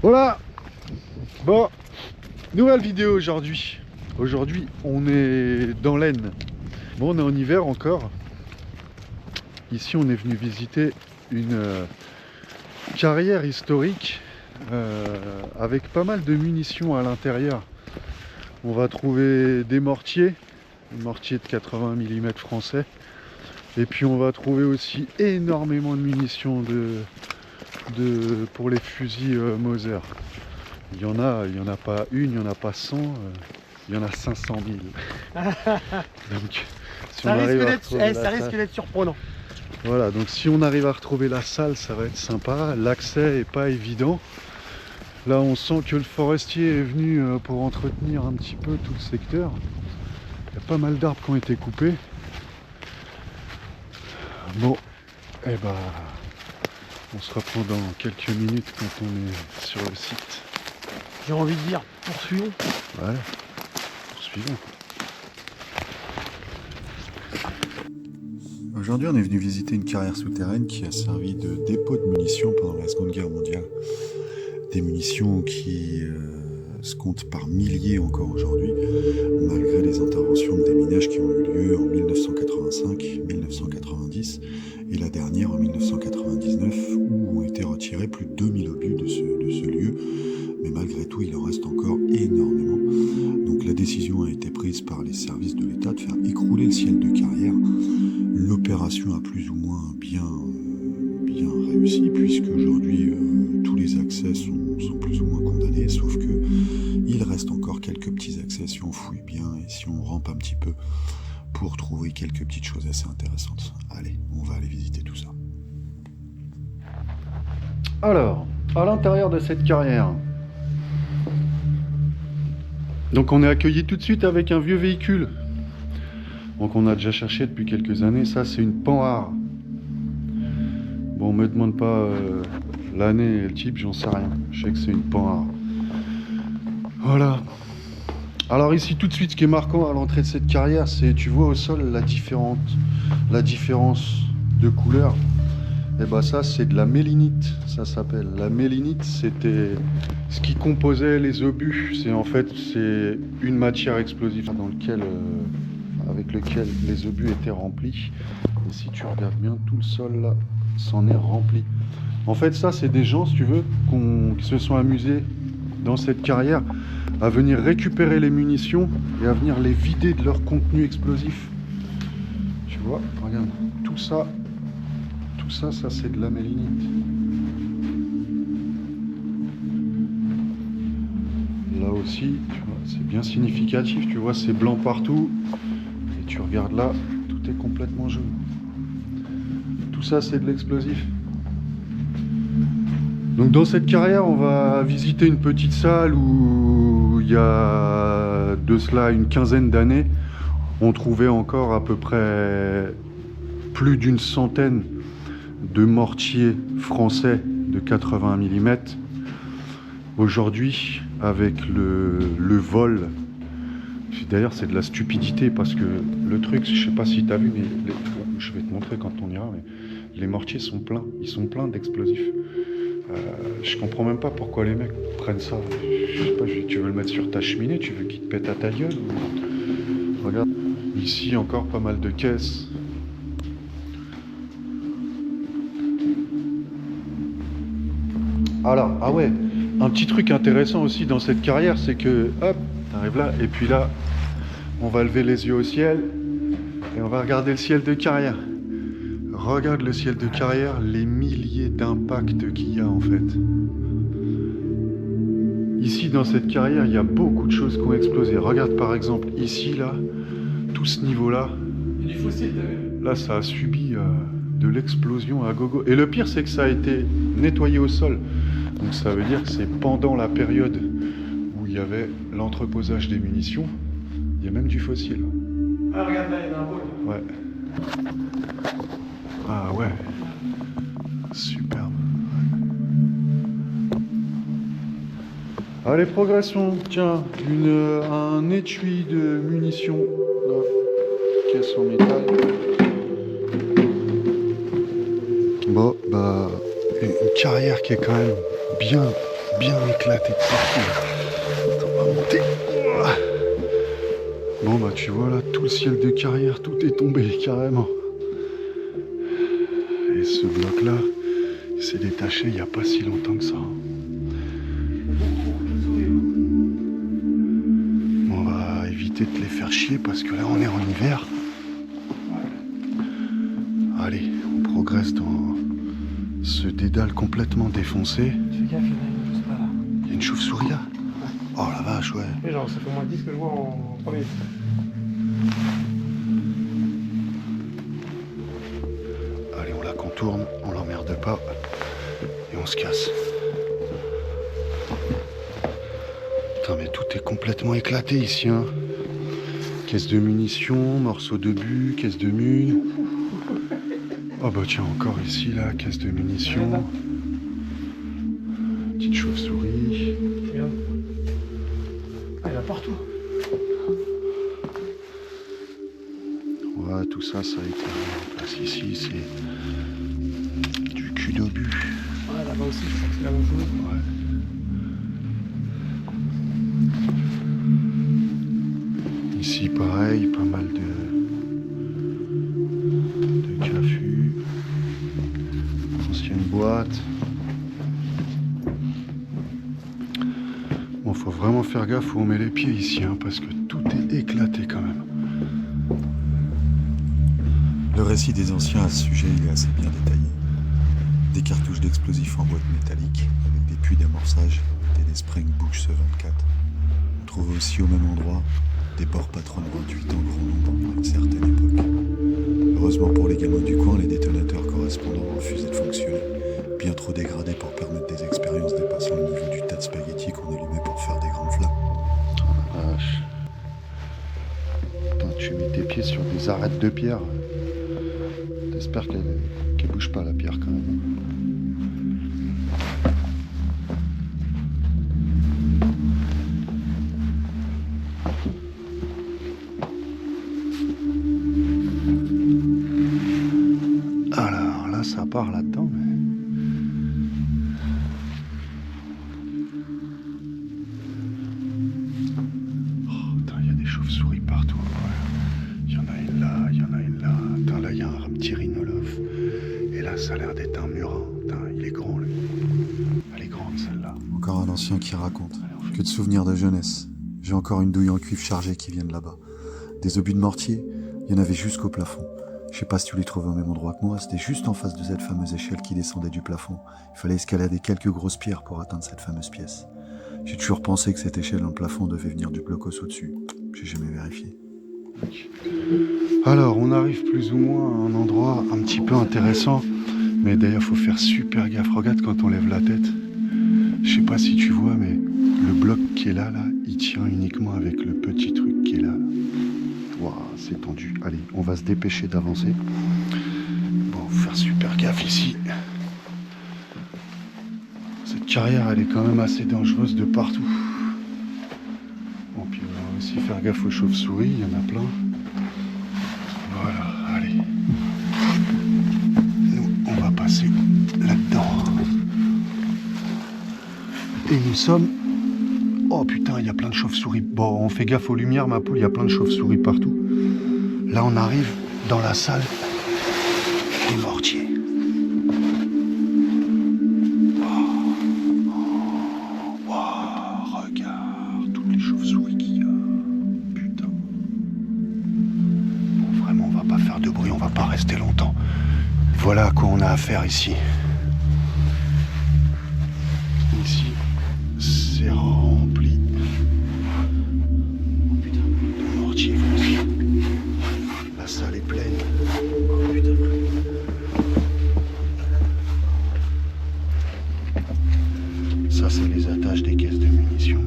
Voilà. Bon, nouvelle vidéo aujourd'hui. Aujourd'hui, on est dans l'Aisne. Bon, on est en hiver encore. Ici, on est venu visiter une carrière historique avec pas mal de munitions à l'intérieur. On va trouver des mortiers de 80 mm français. Et puis on va trouver aussi énormément de munitions pour les fusils Mauser. Il y en a pas une, il n'y en a pas 100, il y en a 500 000. Donc si on arrive à retrouver ça risque d'être surprenant. Voilà, donc si on arrive à retrouver la salle, ça va être sympa. L'accès est pas évident. Là, on sent que le forestier est venu pour entretenir un petit peu tout le secteur. Il y a pas mal d'arbres qui ont été coupés. Bon, et bah, on se reprend dans quelques minutes quand on est sur le site. J'ai envie de dire, poursuivons. Ouais, poursuivons. Aujourd'hui, on est venu visiter une carrière souterraine qui a servi de dépôt de munitions pendant la Seconde Guerre mondiale. Des munitions qui se comptent par milliers encore aujourd'hui, malgré les interventions de déminage qui ont eu lieu en 1985, 1990 et la dernière en 1999, où ont été retirés plus de 2000 obus de ce lieu. Mais malgré tout, il en reste encore énormément. Donc la décision a été prise par les services de l'État de faire écrouler le ciel de carrière. L'opération a plus ou moins bien réussi, puisque aujourd'hui tous les accès sont plus ou moins condamnés, sauf que il reste encore quelques petits accès si on fouille bien et si on rampe un petit peu pour trouver quelques petites choses assez intéressantes. Allez, on va aller visiter tout ça. Alors, à l'intérieur de cette carrière, donc on est accueilli tout de suite avec un vieux véhicule. Donc on a déjà cherché depuis quelques années. Ça, c'est une Panhard. Bon, on me demande pas l'année et le type, j'en sais rien. Je sais que c'est une Panhard. Voilà. Alors ici, tout de suite, ce qui est marquant à l'entrée de cette carrière, c'est, tu vois au sol la différence de couleur. Et bah ça, c'est de la mélinite, ça s'appelle. La mélinite, c'était ce qui composait les obus. C'est une matière explosive avec lequel les obus étaient remplis. Et si tu regardes bien, tout le sol là s'en est rempli. En fait, ça, c'est des gens, si tu veux, qui se sont amusés dans cette carrière à venir récupérer les munitions et à venir les vider de leur contenu explosif. Tu vois, regarde, tout ça, ça c'est de la mélinite. Là aussi, tu vois, c'est bien significatif, tu vois, c'est blanc partout. Et tu regardes là, tout est complètement jaune. Tout ça, c'est de l'explosif. Donc dans cette carrière, on va visiter une petite salle où il y a de cela une quinzaine d'années, on trouvait encore à peu près plus d'une centaine de mortiers français de 80 mm. Aujourd'hui, avec le vol, d'ailleurs c'est de la stupidité parce que le truc, je sais pas si tu as vu, mais je vais te montrer quand on ira, mais les mortiers sont pleins, ils sont pleins d'explosifs. Je comprends même pas pourquoi les mecs prennent ça. Je sais pas, tu veux le mettre sur ta cheminée, tu veux qu'il te pète à ta gueule ou... Regarde, ici encore pas mal de caisses. Alors, ah ouais, un petit truc intéressant aussi dans cette carrière, c'est que, hop, t'arrives là, et puis là, on va lever les yeux au ciel, et on va regarder le ciel de carrière. Regarde le ciel de carrière, les milliers d'impacts qu'il y a en fait. Ici, dans cette carrière, il y a beaucoup de choses qui ont explosé. Regarde par exemple, ici, là, tout ce niveau-là. Il y a du fossile, là, ça a subi de l'explosion à gogo. Et le pire, c'est que ça a été nettoyé au sol. Donc ça veut dire que c'est pendant la période où il y avait l'entreposage des munitions, il y a même du fossile. Ah, regarde là, il y en a un beau. Ouais. Ah ouais. Superbe. Allez, progression. Tiens, un étui de munitions. Là. Caisse en métal. Bon, bah, une carrière qui est quand même bien éclaté de partout. Attends, on va monter. Bon bah tu vois là, tout le ciel de carrière, tout est tombé carrément. Et ce bloc là, il s'est détaché il n'y a pas si longtemps que ça. On va éviter de les faire chier parce que là on est en hiver. Allez, on progresse dans ce dédale complètement défoncé. Fais gaffe, il y en a une juste là. Il y a une chauve-souris là. Oh la vache, ouais. Et genre, ça fait moins 10 que je vois en premier. Allez, on la contourne, on l'emmerde pas et on se casse. Putain, mais tout est complètement éclaté ici, hein. Caisse de munitions, morceaux de but, caisse de mine. Oh bah tiens, encore ici, là, caisse de munitions. Petite chauve-souris. Regarde. Ah, il y en a partout. Ouais, tout ça, ça a été mis en place ici, c'est du cul d'obus. Ouais, là-bas aussi, je crois que c'est la même chose. Ouais. Ici, pareil, pas mal de cafus. Ancienne boîte. Bon, faut vraiment faire gaffe où on met les pieds ici, hein, parce que tout est éclaté quand même. Le récit des anciens à ce sujet, il est assez bien détaillé. Des cartouches d'explosifs en boîte métallique, avec des puits d'amorçage et des Spring Bush C24. On trouve aussi au même endroit des ports Patron 28 en grand nombre à une certaine époque. Heureusement pour les gamins du coin, les détonateurs correspondants refusaient de fonctionner, bien trop dégradés pour permettre des expériences dépassant le niveau du tas de spaghettis qu'on allumait pour faire des grandes flammes. Oh la vache. Putain, tu mets tes pieds sur des arêtes de pierre. J'espère qu'elle bouge pas la pierre quand même. Alors là, ça part là-dedans. Mais... Oh, putain, il y a des chauves-souris partout. Il y en a une là, il y en a une là. Putain, là, il y a un petit rhinolophe. Et là, ça a l'air d'être un murin. Putain, il est grand, lui. Elle est grande, celle-là. Encore un ancien qui raconte. Que de souvenirs de jeunesse. J'ai encore une douille en cuivre chargée qui vient de là-bas. Des obus de mortier, il y en avait jusqu'au plafond. Je sais pas si tu les trouves au même endroit que moi, c'était juste en face de cette fameuse échelle qui descendait du plafond. Il fallait escalader quelques grosses pierres pour atteindre cette fameuse pièce. J'ai toujours pensé que cette échelle dans le plafond devait venir du blocos au-dessus. J'ai jamais vérifié. Alors, on arrive plus ou moins à un endroit un petit peu intéressant. Mais d'ailleurs, faut faire super gaffe. Regarde quand on lève la tête. Je sais pas si tu vois, mais le bloc qui est là, il tient uniquement avec le petit truc qui est là. Waouh, c'est tendu. Allez, on va se dépêcher d'avancer. Bon, faut faire super gaffe ici. Cette carrière, elle est quand même assez dangereuse de partout. Bon, puis on va aussi faire gaffe aux chauves-souris, il y en a plein. Voilà, allez. Nous, on va passer là-dedans. Et nous sommes... Oh putain, il y a plein de chauves-souris. Bon, on fait gaffe aux lumières, ma poule, il y a plein de chauves-souris partout. Là, on arrive dans la salle des mortiers. Oh, regarde toutes les chauves-souris qu'il y a. Putain. Bon, vraiment, on va pas faire de bruit, on va pas rester longtemps. Voilà à quoi on a affaire ici. Ici, c'est rempli de mortiers. La salle est pleine. Oh, putain. Ça, c'est les attaches des caisses de munitions.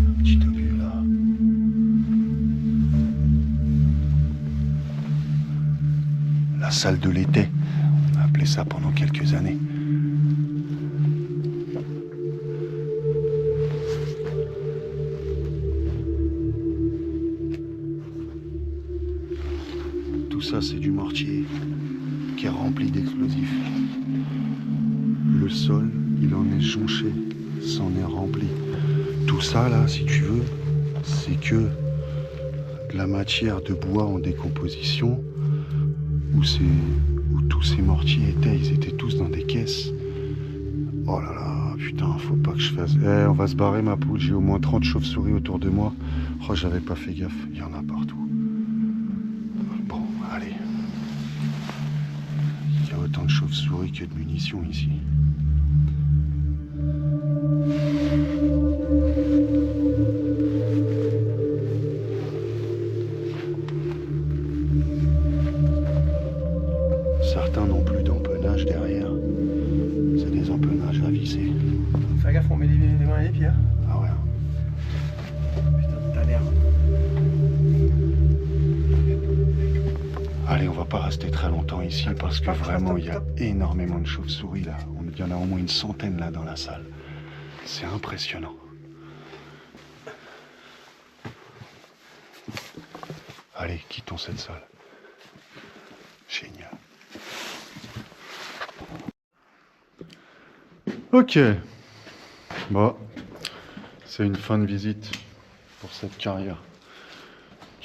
Un petit obus là. La salle de l'été. On a appelé ça pendant quelques années. Tout ça, c'est du mortier qui est rempli d'explosifs. Le sol, il en est jonché, s'en est rempli. Tout ça là, si tu veux, c'est que de la matière de bois en décomposition où tous ces mortiers étaient, ils étaient tous dans des caisses. Oh là là, putain, faut pas que je fasse... on va se barrer ma poule, j'ai au moins 30 chauves-souris autour de moi. Oh, j'avais pas fait gaffe, il y en a partout. Bon, allez. Il y a autant de chauves-souris que de munitions ici. Certains n'ont plus d'empennage derrière. C'est des empennages à visser. Fais gaffe, on met les mains et les pieds. Hein. Ah ouais. Putain, t'as l'air. Allez, on va pas rester très longtemps ici parce que vraiment il y a énormément de chauves-souris là. Il y en a au moins une centaine là dans la salle. C'est impressionnant. Allez, quittons cette salle. Génial. Ok. Bon, c'est une fin de visite pour cette carrière.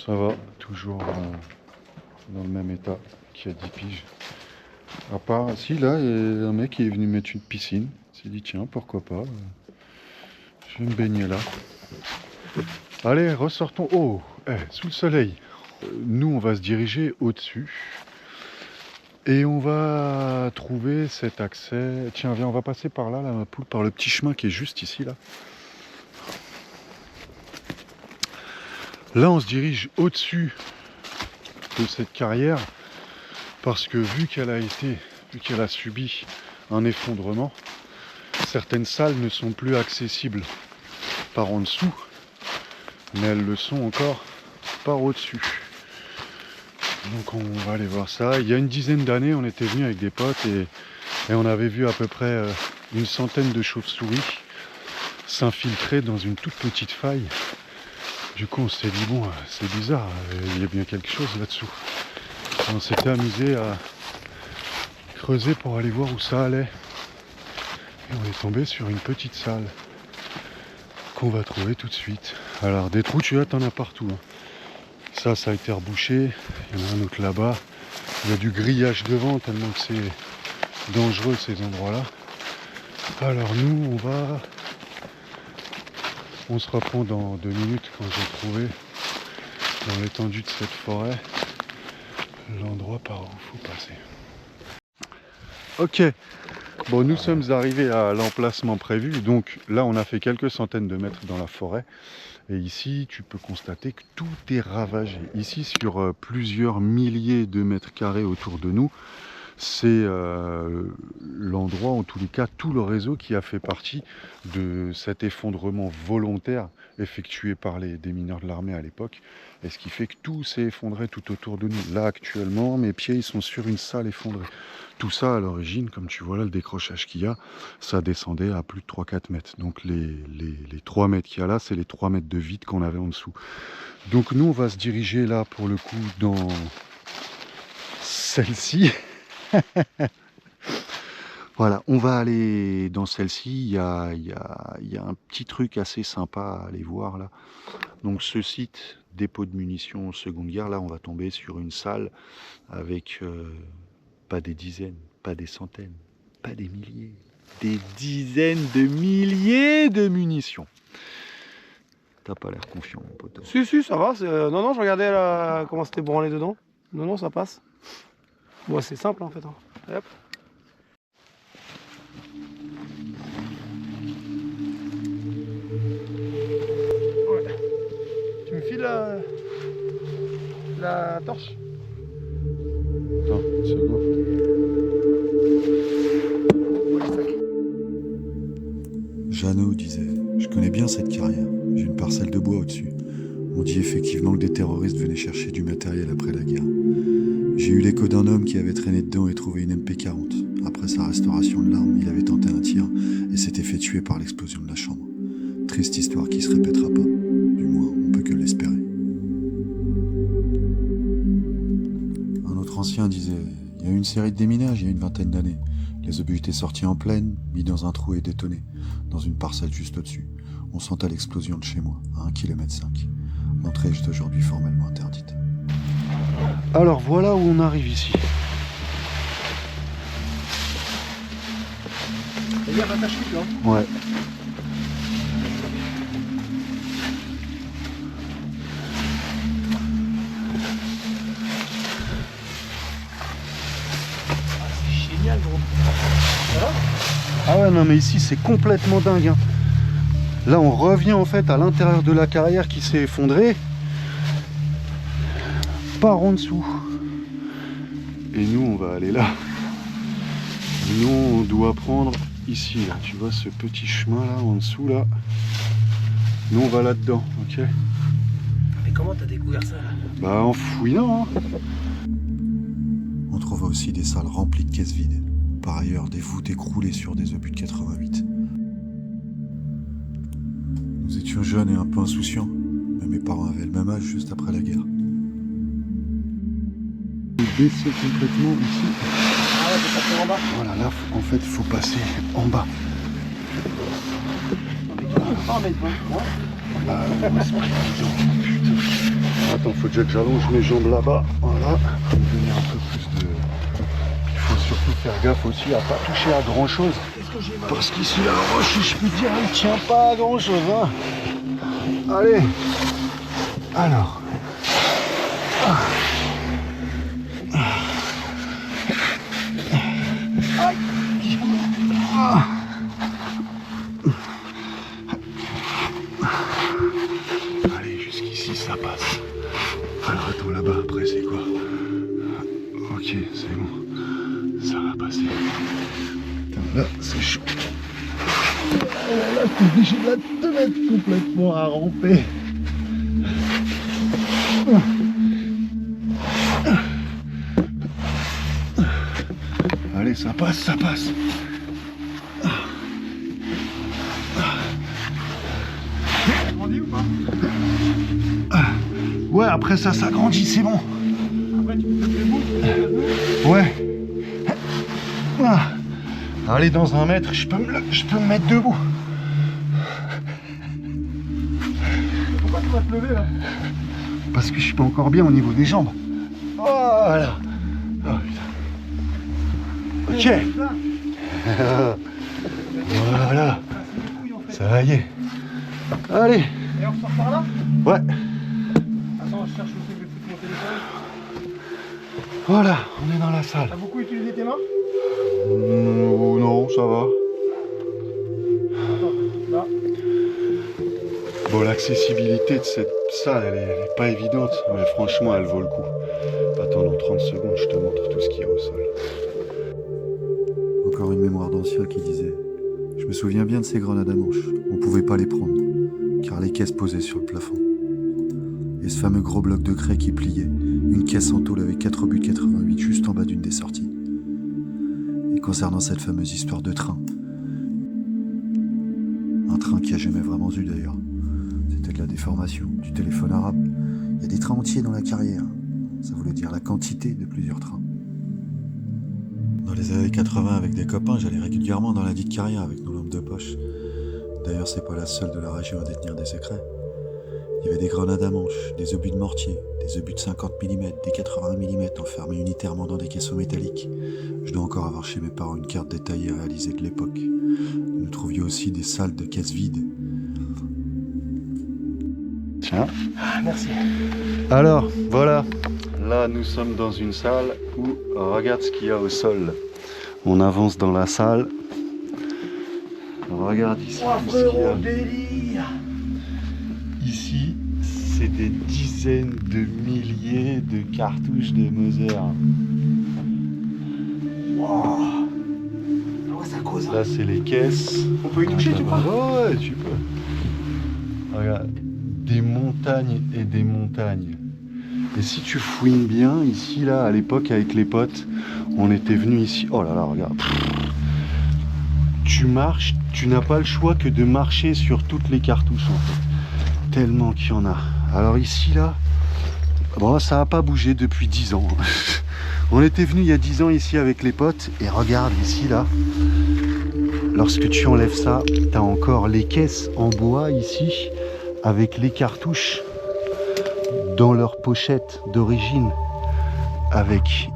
Ça va, toujours dans le même état qu'il y a 10 piges. À part, si là, il y a un mec qui est venu mettre une piscine. Il s'est dit, tiens, pourquoi pas. Je vais me baigner là. Allez, ressortons. Oh, sous le soleil. Nous, on va se diriger au-dessus. Et on va trouver cet accès. Tiens, viens, on va passer par là, ma poule, par le petit chemin qui est juste ici, là. Là, on se dirige au-dessus de cette carrière parce que vu qu'elle a subi un effondrement, certaines salles ne sont plus accessibles par en dessous, mais elles le sont encore par au-dessus. Donc on va aller voir ça. Il y a une dizaine d'années, on était venu avec des potes et on avait vu à peu près une centaine de chauves-souris s'infiltrer dans une toute petite faille. Du coup on s'est dit bon, c'est bizarre, il y a bien quelque chose là-dessous. On s'était amusé à creuser pour aller voir où ça allait. Et on est tombé sur une petite salle qu'on va trouver tout de suite. Alors des trous, tu vois, t'en as partout. Hein. Ça a été rebouché. Il y en a un autre là-bas. Il y a du grillage devant tellement que c'est dangereux ces endroits-là. Alors nous, on se reprend dans 2 minutes quand j'ai trouvé dans l'étendue de cette forêt l'endroit par où il faut passer. Ok, bon, nous sommes arrivés à l'emplacement prévu. Donc là, on a fait quelques centaines de mètres dans la forêt. Et ici, tu peux constater que tout est ravagé. Ici, sur plusieurs milliers de mètres carrés autour de nous, c'est l'endroit, en tous les cas, tout le réseau qui a fait partie de cet effondrement volontaire effectué par des mineurs de l'armée à l'époque. Et ce qui fait que tout s'est effondré tout autour de nous. Là, actuellement, mes pieds ils sont sur une salle effondrée. Tout ça, à l'origine, comme tu vois là, le décrochage qu'il y a, ça descendait à plus de 3-4 mètres. Donc les 3 mètres qu'il y a là, c'est les 3 mètres de vide qu'on avait en dessous. Donc nous, on va se diriger là, pour le coup, dans celle-ci. Voilà, on va aller dans celle-ci. Il y a un petit truc assez sympa à aller voir là. Donc ce site, dépôt de munitions Seconde Guerre, là on va tomber sur une salle avec pas des dizaines, pas des centaines, pas des milliers, des dizaines de milliers de munitions. T'as pas l'air confiant, mon poteau. Si, ça va. Non, je regardais là, comment c'était branlé dedans. Non, ça passe. Bon, c'est simple en fait. Hein. Hop. Ouais. Tu me files la torche? Attends, une seconde. Jeannot disait « Je connais bien cette carrière, j'ai une parcelle de bois au-dessus. On dit effectivement que des terroristes venaient chercher du matériel après la guerre. J'ai eu l'écho d'un homme qui avait traîné dedans et trouvé une MP40. Après sa restauration de l'arme, il avait tenté un tir et s'était fait tuer par l'explosion de la chambre. Triste histoire qui se répétera pas. Du moins, on peut que l'espérer. » Un autre ancien disait « Il y a eu une série de déminages il y a une vingtaine d'années. Les obus étaient sortis en plaine, mis dans un trou et détonés, dans une parcelle juste au-dessus. On sentait l'explosion de chez moi, à 1,5 km. L'entrée est aujourd'hui formellement interdite. Alors voilà où on arrive ici. Il y a pas ta chute, là. Ouais. C'est génial, gros. Ah ouais, non mais ici c'est complètement dingue, hein. Là on revient en fait à l'intérieur de la carrière qui s'est effondrée par en dessous. Et nous on va aller là. Nous on doit prendre ici là, tu vois ce petit chemin là en dessous là. Nous on va là-dedans, ok? Mais comment t'as découvert ça, là? Bah en fouillant, hein. On trouva aussi des salles remplies de caisses vides. Par ailleurs, des voûtes écroulées sur des obus de 88. Nous étions jeunes et un peu insouciants, mais mes parents avaient le même âge juste après la guerre. Baisser complètement ici. Ah ouais, t'es passé en bas. Voilà, là en fait il faut passer en bas. Ah, mais toi, Ah, ouais, c'est pas évident. Putain. Attends, faut déjà que j'allonge mes jambes là-bas. Voilà. Pour me donner un peu plus de. Il faut surtout faire gaffe aussi à pas toucher à grand chose. qu'est-ce que j'ai mal? Parce qu'ici la roche, je peux dire, elle tient pas à grand chose. Hein. Allez. Alors. Allez, jusqu'ici ça passe. Alors attends, là-bas après c'est quoi? Ok, c'est bon. Ça va passer. Putain, là c'est chaud. Là t'es obligé de te mettre complètement à ramper. Allez, ça passe, ça passe. Grandi ou pas? Ouais, après ça s'agrandit, c'est bon. Après, tu peux te debout. Ouais. Ah. Allez, dans 1 mètre, je peux me mettre debout. Pourquoi tu vas te lever, là? Parce que je suis pas encore bien au niveau des jambes. Voilà. Oh putain. Ok. Voilà. Ça y est. Allez. Et on ressort par là? Ouais. Attends, je cherche où c'est que je fous mon téléphone. Voilà, on est dans la salle. T'as beaucoup utilisé tes mains? Non, ça va. Attends, là. Bon, l'accessibilité de cette salle, elle est pas évidente, mais franchement, elle vaut le coup. Attends, dans 30 secondes, je te montre tout ce qu'il y a au sol. Encore une mémoire d'ancien qui disait « Je me souviens bien de ces grenades à manche. On pouvait pas les prendre, car les caisses posaient sur le plafond. Et ce fameux gros bloc de craie qui pliait, une caisse en tôle avec 4 obus de 88 juste en bas d'une des sorties. Et concernant cette fameuse histoire de train, un train qui a jamais vraiment eu d'ailleurs, c'était de la déformation, du téléphone arabe. Il y a des trains entiers dans la carrière. Ça voulait dire la quantité de plusieurs trains. Dans les années 80, avec des copains, j'allais régulièrement dans la dite carrière avec nos lampes de poche. D'ailleurs, c'est pas la seule de la région à détenir des secrets. Il y avait des grenades à manche, des obus de mortier, des obus de 50 mm, des 80 mm enfermés unitairement dans des caissons métalliques. Je dois encore avoir chez mes parents une carte détaillée réalisée de l'époque. Nous trouvions aussi des salles de caisses vides. Tiens. Ah, merci. Alors, voilà. Là, nous sommes dans une salle où, regarde ce qu'il y a au sol. On avance dans la salle. Regarde ici. Oh, tout ce qu'il y a. frérot, délire. Ici, c'est des dizaines de milliers de cartouches de Mauser. Wow. Ah ouais, ça cause. Hein. Là, c'est les caisses. On peut y toucher, tu crois? Ouais, tu peux. Regarde, des montagnes et des montagnes. Et si tu fouines bien, ici, là, à l'époque, avec les potes, on était venus ici. Oh là là, regarde. Tu marches, tu n'as pas le choix que de marcher sur toutes les cartouches, en fait. Tellement qu'il y en a. Alors ici, là, bon, ça n'a pas bougé depuis 10 ans. On était venu il y a 10 ans ici avec les potes et regarde ici là. Lorsque tu enlèves ça, tu as encore les caisses en bois ici avec les cartouches dans leur pochette d'origine avec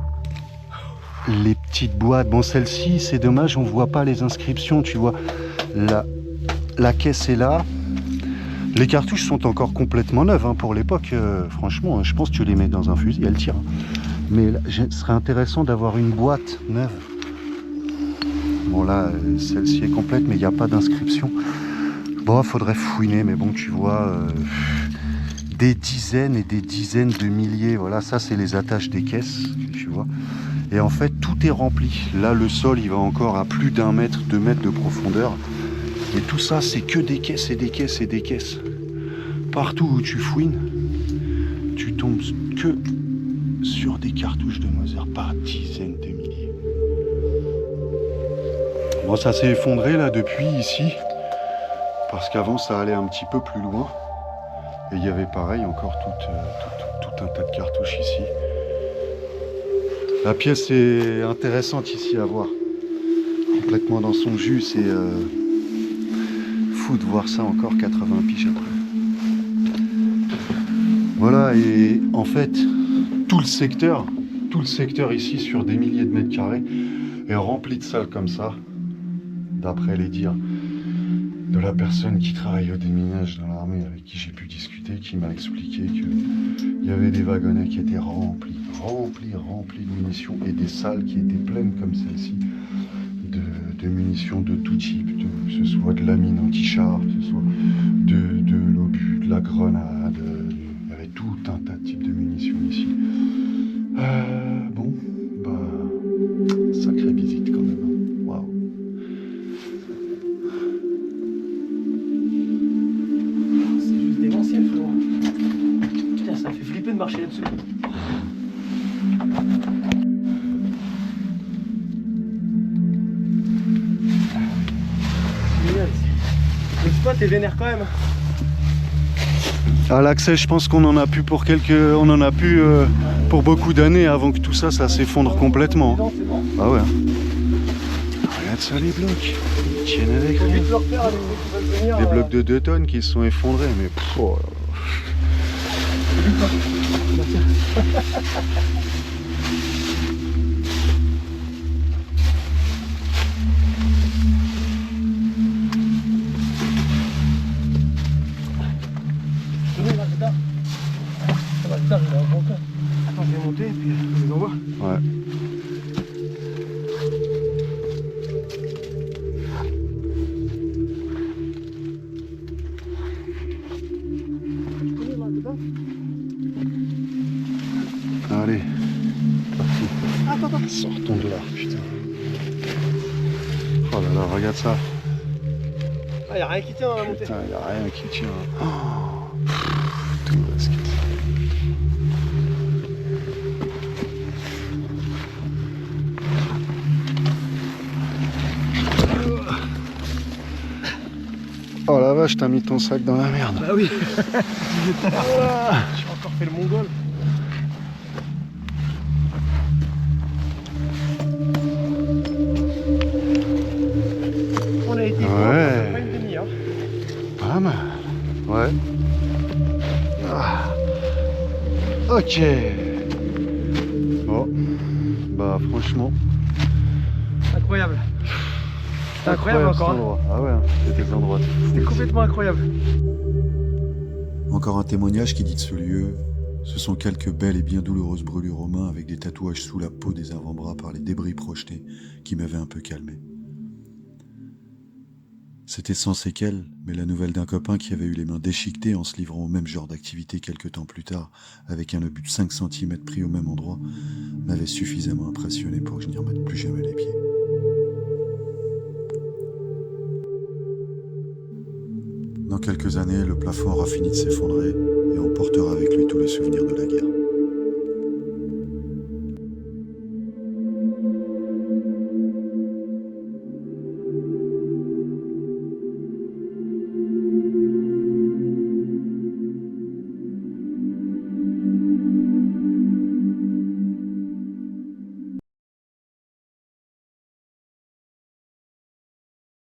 les petites boîtes. Bon, celle-ci, c'est dommage, on voit pas les inscriptions, tu vois. La caisse est là. Les cartouches sont encore complètement neuves hein, pour l'époque. Franchement, je pense que tu les mets dans un fusil, elles tirent. Mais là, ce serait intéressant d'avoir une boîte neuve. Bon là, celle-ci est complète, mais il n'y a pas d'inscription. Bon, il faudrait fouiner, mais bon, tu vois, des dizaines et des dizaines de milliers. Voilà, ça, c'est les attaches des caisses, tu vois. Et en fait, tout est rempli. Là, le sol, il va encore à plus d'1 mètre, 2 mètres de profondeur. Et tout ça, c'est que des caisses et des caisses et des caisses. Partout où tu fouines, tu tombes que sur des cartouches de Mauser par dizaines de milliers. Bon, ça s'est effondré là depuis ici, parce qu'avant ça allait un petit peu plus loin. Et il y avait pareil encore tout un tas de cartouches ici. La pièce est intéressante ici à voir. Complètement dans son jus, c'est fou de voir ça encore 80 piges après. Voilà, et en fait, tout le secteur ici sur des milliers de mètres carrés est rempli de salles comme ça, d'après les dires de la personne qui travaille au déminage dans l'armée avec qui j'ai pu discuter, qui m'a expliqué qu'il y avait des wagonnets qui étaient remplis de munitions et des salles qui étaient pleines comme celle-ci de munitions de tout type, que ce soit de la mine anti-char, que ce soit de l'obus, de la grenade, il y avait tout un tas de types de munitions ici. Bon, bah, sacrée visite quand même. Waouh. C'est juste démentiel, frérot. Putain, ça me fait flipper de marcher là-dessus. Génial ici. Le spot est vénère quand même. À l'accès, je pense qu'on en a pu pour beaucoup d'années avant que tout ça s'effondre complètement. Non, c'est bon. Ah ouais. Regarde ça, les blocs. Ils tiennent avec Faut rien. vite le refaire avec ceux qui veulent venir. Des blocs de 2 tonnes qui se sont effondrés, mais pff, oh. Venez là, c'est tard. Ça va, c'est tard, il est en bon temps. Attends, je vais monter et puis je les envoie. Ouais. Tu connais là, dedans? Allez, parti. Attends. Sortons de là, putain. Oh là là, regarde ça. Ah, y'a rien qui tient dans la montée. Putain, y a rien qui tient. Oh, tout va se casser. Oh la vache, t'as mis ton sac dans la merde. Bah oui. J'ai encore fait le mongol. On a été Ouais. pas une demi-heure. Pas mal. Ouais. Ah. Ok. Bon. Bah franchement. Incroyable. C'est incroyable cet encore. Hein. endroit. Ah ouais, c'est des endroits. C'était complètement incroyable. Encore un témoignage qui dit de ce lieu. Ce sont quelques belles et bien douloureuses brûlures aux mains avec des tatouages sous la peau des avant-bras par les débris projetés qui m'avaient un peu calmé. C'était sans séquelles, mais la nouvelle d'un copain qui avait eu les mains déchiquetées en se livrant au même genre d'activité quelques temps plus tard, avec un obus de 5 cm pris au même endroit, m'avait suffisamment impressionné pour que je n'y remette plus jamais les pieds. Dans quelques années, le plafond aura fini de s'effondrer et emportera avec lui tous les souvenirs de la guerre.